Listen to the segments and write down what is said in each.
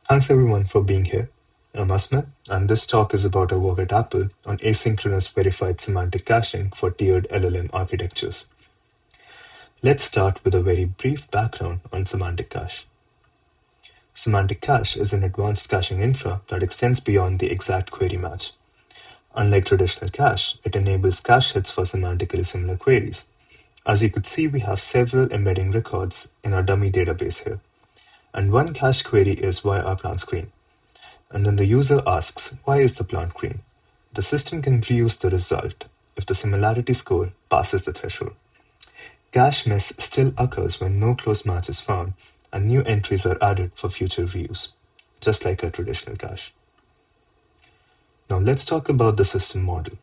Thanks everyone for being here. I'm Asmat, and this talk is about our work at Apple on asynchronous verified semantic caching for tiered LLM architectures. Let's start with a very brief background on semantic cache. Semantic cache is an advanced caching infra that extends beyond the exact query match. Unlike traditional cache, it enables cache hits for semantically similar queries. As you could see, we have several embedding records in our dummy database here. And one cache query is why are plants green? And then the user asks, why is the plant green? The system can reuse the result if the similarity score passes the threshold. Cache miss still occurs when no close match is found and new entries are added for future reuse, just like a traditional cache. Now let's talk about the system model.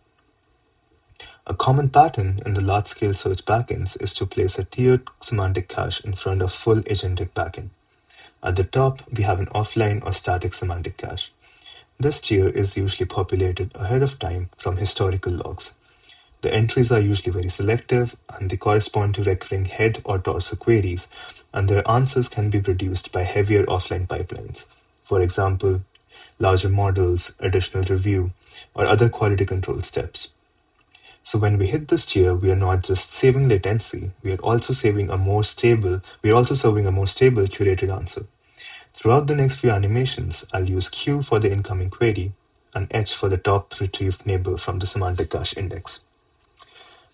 A common pattern in the large-scale search backends is to place a tiered semantic cache in front of full agentic backend. At the top, we have an offline or static semantic cache. This tier is usually populated ahead of time from historical logs. The entries are usually very selective and they correspond to recurring head or torso queries, and their answers can be produced by heavier offline pipelines. For example, larger models, additional review, or other quality control steps. So when we hit this tier, we are not just saving latency, we are also serving a more stable curated answer. Throughout the next few animations, I'll use Q for the incoming query and H for the top retrieved neighbor from the semantic cache index.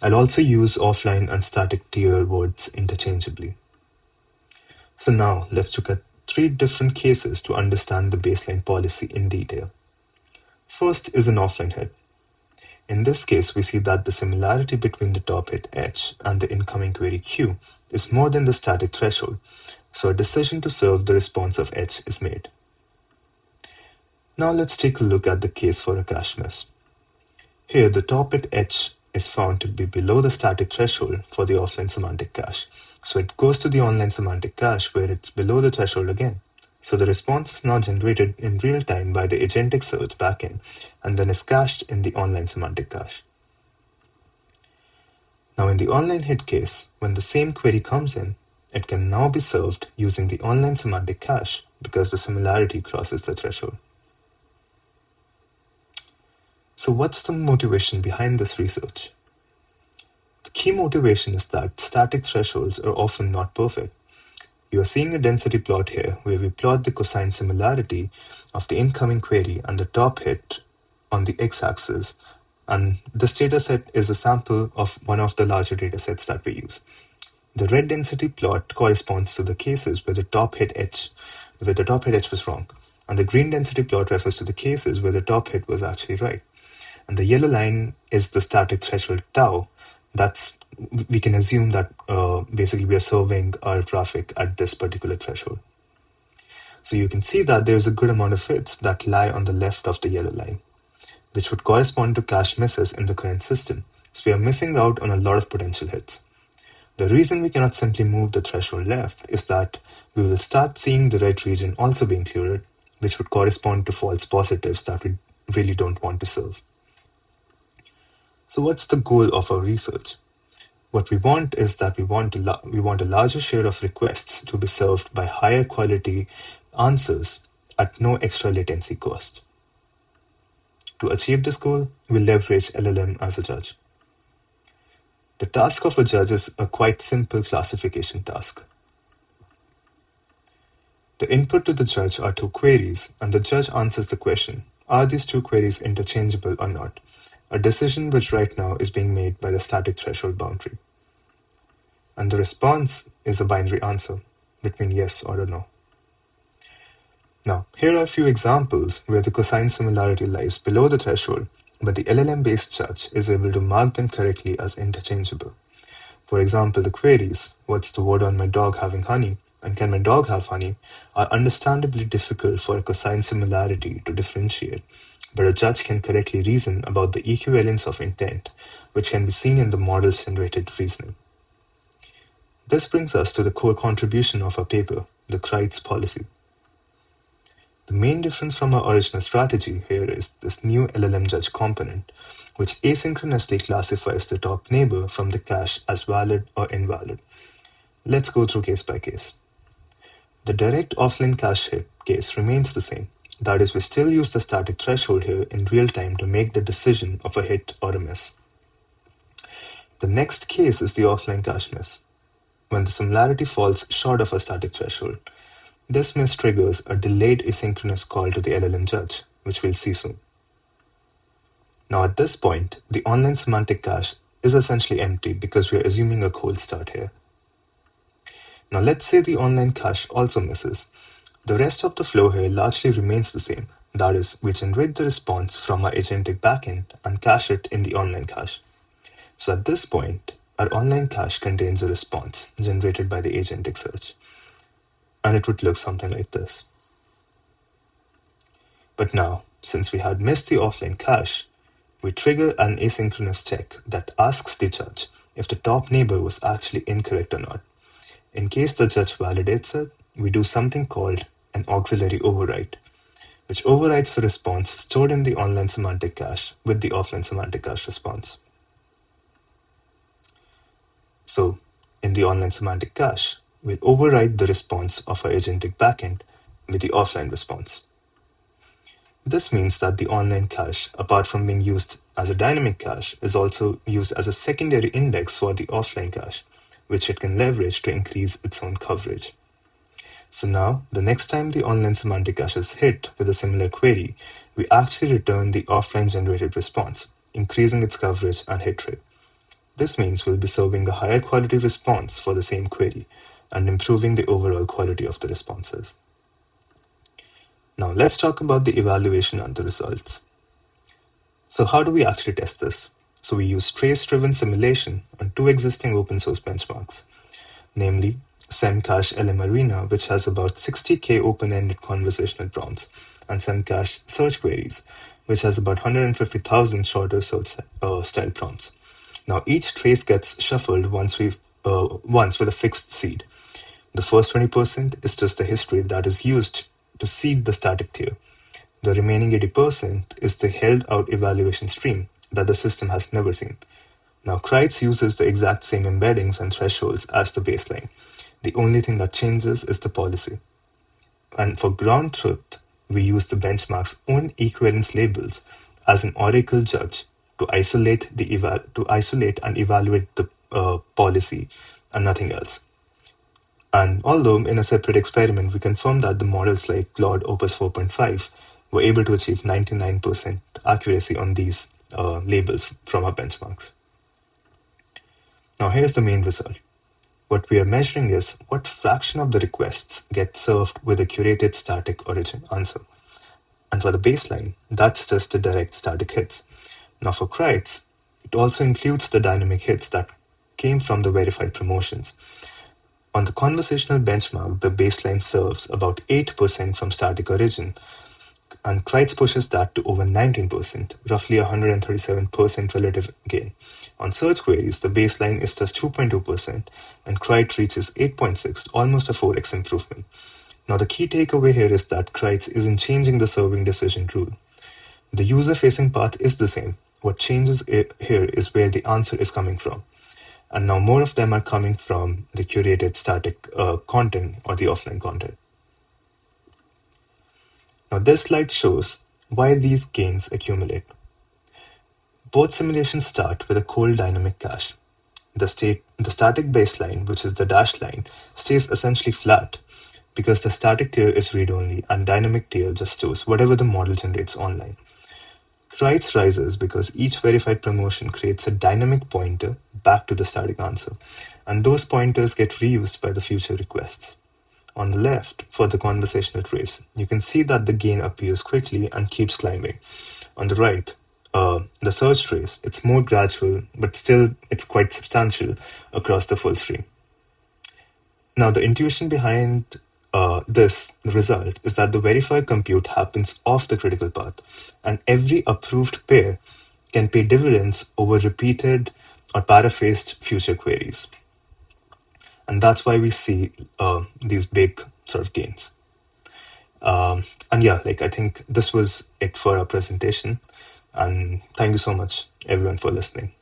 I'll also use offline and static tier words interchangeably. So now let's look at 3 different cases to understand the baseline policy in detail. First is an offline hit. In this case, we see that the similarity between the top hit H and the incoming query Q is more than the static threshold, so a decision to serve the response of H is made. Now let's take a look at the case for a cache miss. Here, the top hit H is found to be below the static threshold for the offline semantic cache, so it goes to the online semantic cache where it's below the threshold again. So the response is now generated in real time by the agentic search backend and then is cached in the online semantic cache. Now in the online hit case, when the same query comes in, it can now be served using the online semantic cache because the similarity crosses the threshold. So what's the motivation behind this research? The key motivation is that static thresholds are often not perfect. You are seeing a density plot here where we plot the cosine similarity of the incoming query and the top hit on the x-axis, and this dataset is a sample of one of the larger datasets that we use. The red density plot corresponds to the cases where the top hit H was wrong, and the green density plot refers to the cases where the top hit was actually right. And the yellow line is the static threshold tau. We can assume that basically we are serving our traffic at this particular threshold. So you can see that there's a good amount of hits that lie on the left of the yellow line, which would correspond to cache misses in the current system. So we are missing out on a lot of potential hits. The reason we cannot simply move the threshold left is that we will start seeing the red region also be included, which would correspond to false positives that we really don't want to serve. So what's the goal of our research? What we want is that we want a larger share of requests to be served by higher quality answers at no extra latency cost. To achieve this goal, we leverage LLM as a judge. The task of a judge is a quite simple classification task. The input to the judge are 2 queries, and the judge answers the question, are these 2 queries interchangeable or not? A decision which right now is being made by the static threshold boundary. And the response is a binary answer between yes or a no. Now, here are a few examples where the cosine similarity lies below the threshold, but the LLM-based judge is able to mark them correctly as interchangeable. For example, the queries, what's the word on my dog having honey, and can my dog have honey, are understandably difficult for a cosine similarity to differentiate, but a judge can correctly reason about the equivalence of intent, which can be seen in the model's generated reasoning. This brings us to the core contribution of our paper, the Kreitz policy. The main difference from our original strategy here is this new LLM judge component, which asynchronously classifies the top neighbor from the cache as valid or invalid. Let's go through case by case. The direct offline cache hit case remains the same. That is, we still use the static threshold here in real time to make the decision of a hit or a miss. The next case is the offline cache miss, when the similarity falls short of a static threshold. This miss triggers a delayed asynchronous call to the LLM judge, which we'll see soon. Now at this point, the online semantic cache is essentially empty because we are assuming a cold start here. Now let's say the online cache also misses. The rest of the flow here largely remains the same. That is, we generate the response from our agentic backend and cache it in the online cache. So at this point, our online cache contains a response generated by the agentic search. And it would look something like this. But now, since we had missed the offline cache, we trigger an asynchronous check that asks the judge if the top neighbor was actually incorrect or not. In case the judge validates it, we do something called an auxiliary override, which overrides the response stored in the online semantic cache with the offline semantic cache response. So, in the online semantic cache, we'll override the response of our agentic backend with the offline response. This means that the online cache, apart from being used as a dynamic cache, is also used as a secondary index for the offline cache, which it can leverage to increase its own coverage. So now, the next time the online semantic cache is hit with a similar query, we actually return the offline generated response, increasing its coverage and hit rate. This means we'll be serving a higher quality response for the same query and improving the overall quality of the responses. Now let's talk about the evaluation and the results. So how do we actually test this? So we use trace-driven simulation on two existing open source benchmarks, namely Semcache LM Arena, which has about 60K open-ended conversational prompts, and Semcache Search Queries, which has about 150,000 shorter search style prompts. Now each trace gets shuffled once with a fixed seed. The first 20% is just the history that is used to seed the static tier. The remaining 80% is the held out evaluation stream that the system has never seen. Now Kreitz uses the exact same embeddings and thresholds as the baseline. The only thing that changes is the policy. And for ground truth, we use the benchmark's own equivalence labels as an oracle judge to isolate and evaluate the policy and nothing else. And although in a separate experiment, we confirmed that the models like Claude Opus 4.5 were able to achieve 99% accuracy on these labels from our benchmarks. Now here's the main result. What we are measuring is what fraction of the requests get served with a curated static origin answer. And for the baseline, that's just the direct static hits. Now for Kreitz, it also includes the dynamic hits that came from the verified promotions. On the conversational benchmark, the baseline serves about 8% from static origin, and Kreitz pushes that to over 19%, roughly 137% relative gain. On search queries, the baseline is just 2.2%, and Kreitz reaches 8.6, almost a 4x improvement. Now the key takeaway here is that Kreitz isn't changing the serving decision rule. The user-facing path is the same. What changes here is where the answer is coming from. And now more of them are coming from the curated static content or the offline content. Now this slide shows why these gains accumulate. Both simulations start with a cold dynamic cache. The static baseline, which is the dashed line, stays essentially flat because the static tier is read-only and dynamic tier just stores whatever the model generates online. Kreitz rises because each verified promotion creates a dynamic pointer back to the static answer, and those pointers get reused by the future requests. On the left, for the conversational trace, you can see that the gain appears quickly and keeps climbing. On the right, the search trace, it's more gradual, but still it's quite substantial across the full stream. Now, the intuition behind this result is that the verified compute happens off the critical path, and every approved pair can pay dividends over repeated or paraphrased future queries. And that's why we see these big sort of gains. And yeah, I think this was it for our presentation. And thank you so much, everyone, for listening.